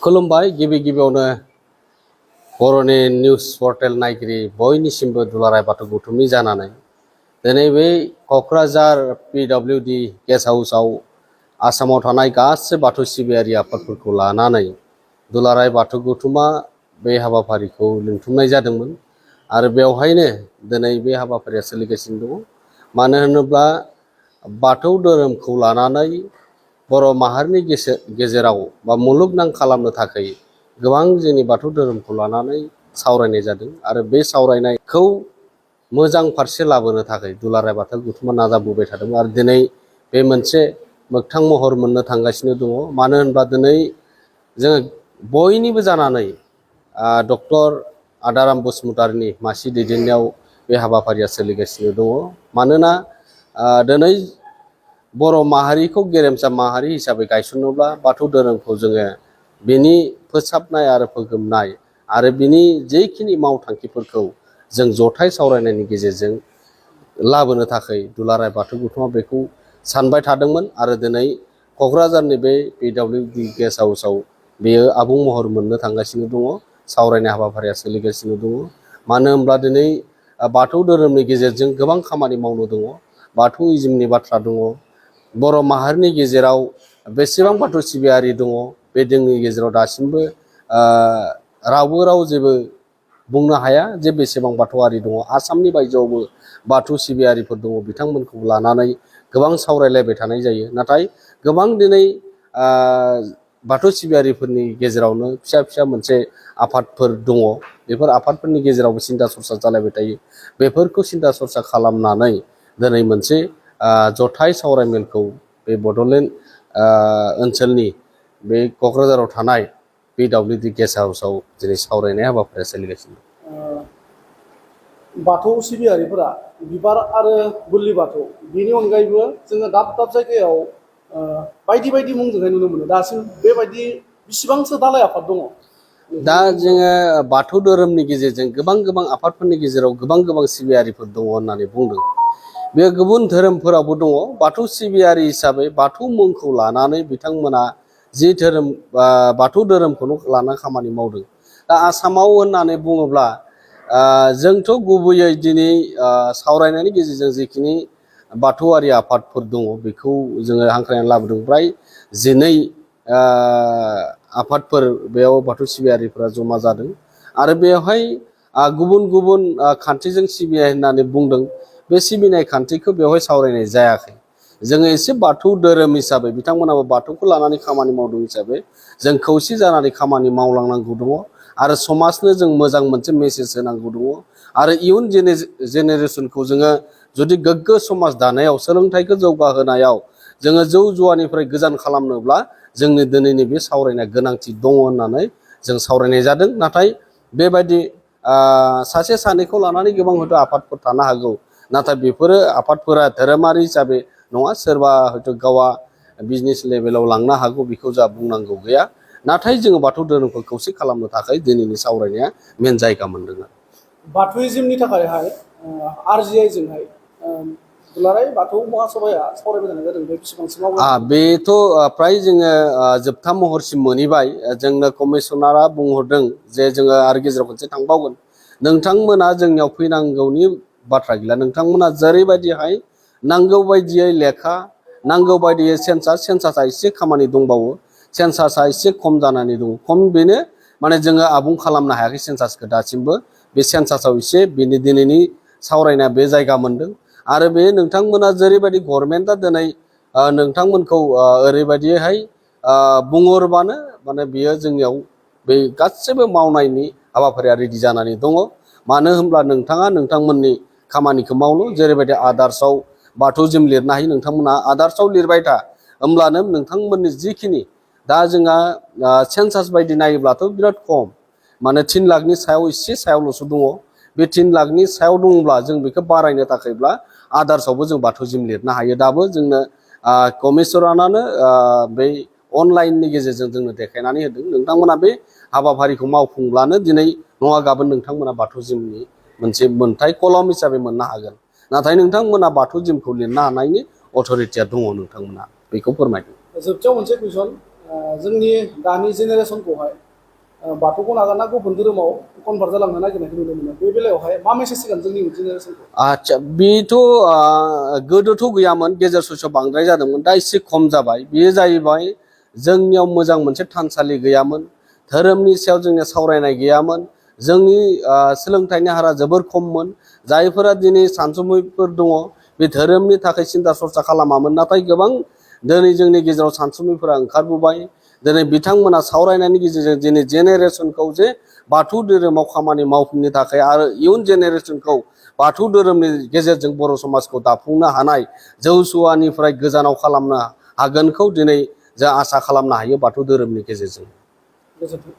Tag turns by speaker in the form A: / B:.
A: खुलुमबाय गिबि गिबियावनो बर'नि निउस पर्टेल नायगिरि बयनिसिमबो दुलाराय बाथौ गौथुमनि जानानै दिनै बे क'क्राझार PWD गेस्ट हाउसआव आसामाव थानाय गासै बाथौ सिबियारि आफादफोरखौ लानानै दुलाराय बाथौ गौथुमा बे हाबाफारिखौ लिंथुमनाय जादोंमोन आरो बेवहायनो दिनै बे हाबाफारिया सोलिगासिनो दङ। मानो होनोब्ला बाथौ धोरोमखौ लानानै बर' माहारिनि गेजेराव बा मुलुगनां खालामनो थाखाय गोबां जोंनि बाथौ धोरोमखौ लानानै सावरायनाय जादों आरो बे सावरायनायखौ मोजां फारसे लाबोनो थाखाय दुलाराय बाथौ गौथुमा नाजाबोबाय थादों आरो दिनै बे मोनसे मोगथां महर मोननो थांगासिनो दङ। मानो होनब्ला दिनै जोङो बयनिबो जानानै डक्टर आदाराम बसुमतारिनि मासि दैदेननायाव बे हाबाफारिया सोलिगासिनो दङ। मानोना दिनै बर' माहारिखौ गेरेमसा माहारि हिसाबै गायसनोब्ला बाथौ धोरोमखौ जोङो बिनि फोसाबनाय आरो फोगोमनाय आरो बिनि जेखिनि मावथांखिफोरखौ जों जथाय सावरायनायनि गेजेरजों लाबोनो थाखाय दुलाराय बाथौ गौथुमा बेखौ सानबाय थादोंमोन आरो दिनै क'क्राझारनि बे PWD गेस्ट हाउसआव बेयो आबुं महर मोननो थांगासिनो दङ। सावरायनाय हाबाफारिया सोलिगासिनो दङ। मानो होनब्ला दिनै बाथौ धोरोमनि गेजेरजों गोबां खामानि मावनो दङ। बाथौइज्मनि बाथ्रा दङ। बर' माहारिनि गेजेराव बेसेबां बाथौ सिबियारि दङ बे जोंनि गेजेराव दासिमबो रावबो जेबो बुंनो हाया जे बेसेबां बाथौआरि दङ। आसामनि बायजोआवबो बाथौ सिबियारिफोर दङ, बिथांमोनखौ लानानै गोबां सावरायलायबाय थानाय जायो। नाथाय गोबां दिनै बाथौ सिबियारिफोरनि गेजेरावनो फिसा फिसा मोनसे आफादफोर दङ। बेफोर आफादफोरनि गेजेरावबो सिन्था सरसा जालायबाय थायो। बेफोरखौ सिन्था सरसा खालामनानै दिनै मोनसे जथाय सावरायमेलखौ बे बड'लेण्ड ओनसोलनि बे क'क्राझाराव थानाय PWD गेस्ट हाउसआव दिनै सावरायनाय हाबाफारिया सोलिगासिनो दं।
B: बाथौ सिबियारिफोरा बिबार आरो बोलि बाथौ बेनि अनगायैबो जोङो दाब दाब जायगायाव बायदि बायदि मुंजोंहाय नुनो मोनो। दासिम बेबायदि बेसेबांसो दालाय आफाद दङ?
A: दा जोङो बाथौ धोरोमनि गेजेरजों गोबां आफादफोरनि गेजेराव गोबां सिबियारिफोर दङ होननानै बुंदों। बे गुबुन धोरोमफोरावबो दङ। बाथौ सिबियारि हिसाबै बाथौ मुंखौ लानानै बिथांमोना जि धोरोम बाथौ धोरोमखौनो लाना खामानि मावदों। दा आसामाव होननानै बुङोब्ला जोंथ' गुबैयै दिनै सावरायनायनि गेजेरजों जिखिनि बाथौआरि आफादफोर दङ बेखौ जोङो हांख्रायनानै लाबोदों। फ्राय 12 आफादफोर बेयाव बाथौ सिबियारिफोरा जमा जादों आरो बेवहाय गुबुन खान्थिजों सिबिनाय होननानै बुंदों। बे सिबिनाय खान्थिखौ बेवहाय सावरायनाय जायाखै। जोङो एसे बाथौ धोरोम हिसाबै बिथांमोनाबो बाथौखौ लानानै खामानि मावदों हिसाबै जों खौसे जानानै खामानि मावलांनांगौ दङ आरो समाजनो जों मोजां मोनसे मेसेज होनांगौ दङ आरो इयुन जेनेरेसनखौ जोङो जुदि गोग्गो समाज दानायाव सोलोंथाइखौ जौगाहोनायाव जोङो जौ जुवानिफ्राय गोजान खालामनोब्ला जोंनि दिनैनि बे सावरायनाया गोनांथि दङ होननानै जों सावरायनाय जादों। नाथाय बेबायदि सासे सानैखौ लानानै गोबां हयथ' आफादफोर थानो हागौ। नाथाय बेफोरो आफादफोरा धोरोमारि हिसाबै नङा। सोरबा हयथ' गावा बिजनेस लेभेलाव लांनो हागौ, बेखौ जा बुंनांगौ गैया। नाथाय जोङो बाथौ धोरोमखौ खौसे खालामनो थाखाय दिनैनि सावरायनाया मेन जायगा मोनदों।
B: बाथौइज्मनि थाखायहाय RGIजोंहाय दुलाराय बाथौ महासभाया सावरायबाय थानाय जादों। बे बेसेबांसिम
A: बेथ' फ्राय जोङो जोबथा महरसिम मोनहैबाय। जोंनो कमिसनारा बुंहरदों जे जोङो आरो गेजेराव खनसे थांबावगोन। नोंथांमोना जोंनियाव फैनांगौनि बाथ्रा गैला। नोंथांमोना जेरैबायदिहाय नांगौ बायदियै लेखा, नांगौ बायदियै सेन्सासा एसे खामानि दंबावो। सेन्सासा एसे खम जानानै दङ। खम बेनो माने जोङो आबुं खालामनो हायाखै सेन्सासखौ दासिमबो। बे सेन्सासाव एसे बेनि दिनैनि सावरायनाया बे जायगा मोनदों आरो बे नोंथांमोना जेरैबायदि गभर्नमेन्टआ दिनै नोंथांमोनखौ ओरैबायदिहाय बुंहरबानो माने बियो जोंनियाव बे गासैबो मावनायनि हाबाफारिया रेडि जानानै दङ। मानो होनब्ला नोंथाङा नोंथांमोननि खामानिखौ मावनो जेरैबायदि आदार्सआव बाथौइज्म लिरनो हायो, नोंथांमोना आदार्सआव लिरबाय था। होमब्लानो नोंथांमोननि जिखिनि दा जोंहा सेन्सास बायदि नायोब्लाथ' बिराद खम। माने 3 लाखनि सायाव एसे सायावल'सो दङ। बे 3 लाखनि सायाव दङब्ला जों बेखौ बारायनो थाखायब्ला आदार्सआवबो जों बाथौइज्म लिरनो हायो। दाबो जोंनो कमिसनारानो बै अनलाइननि गेजेरजों जोंनो देखायनानै होदों। नोंथांमोना बे हाबाफारिखौ मावफुंब्लानो दिनै नङा गाबोन नोंथांमोना बाथौइज्मनि मोनसे मोनथाय कलम हिसाबै मोननो हागोन। नाथाय नोंथांमोना बाथौइज्मखौ लिरनो हानायनि अथरिटिया दङ। नोंथांमोना बेखौ फोरमायदों।
B: जोबथियाव मोनसे कुइसन, जोंनि दानि जेनेरेसनखौहाय बाथौखौ नागारना गुबुन धोरोमाव कनभार्ट जालांनो नागिरनायखौ नुनो मोनो बे बेलायावहाय मा मेसेज होगोन जोंनि जेनेरेसनखौ?
A: आच्छा बेथ' गोदोथ' गैयामोन गेजेर ससेयाव बांद्राय जादोंमोन दा एसे खम जाबाय बेयो जाहैबाय जोंनियाव मोजां मोनसे थानसालि गैयामोन धोरोमनि सायाव जोंनिया सावरायनाय गैयामोन जोंनि सोलोंथाइनि हारा जोबोर खममोन जायफोरा दिनै सानसुमैफोर दङ बे धोरोमनि थाखाय सिन्था सरसा खालामामोन नाथाय गोबां दिनै जोंनि गेजेराव सानसुमैफोरा ओंखारबोबाय दिनै बिथांमोना सावरायनायनि गेजेरजों दिनै जेनेरेसनखौ जे बाथौ धोरोमाव खामानि मावफिननो थाखाय आरो इयुन जेनेरेसनखौ बाथौ धोरोमनि गेजेरजों बर' समाजखौ दाफुंनो हानाय जौसुवानिफ्राय गोजानाव खालामनो हागोनखौ दिनै जों आसा खालामनो हायो बाथौ धोरोमनि गेजेरजों।
B: गोजोन्थों।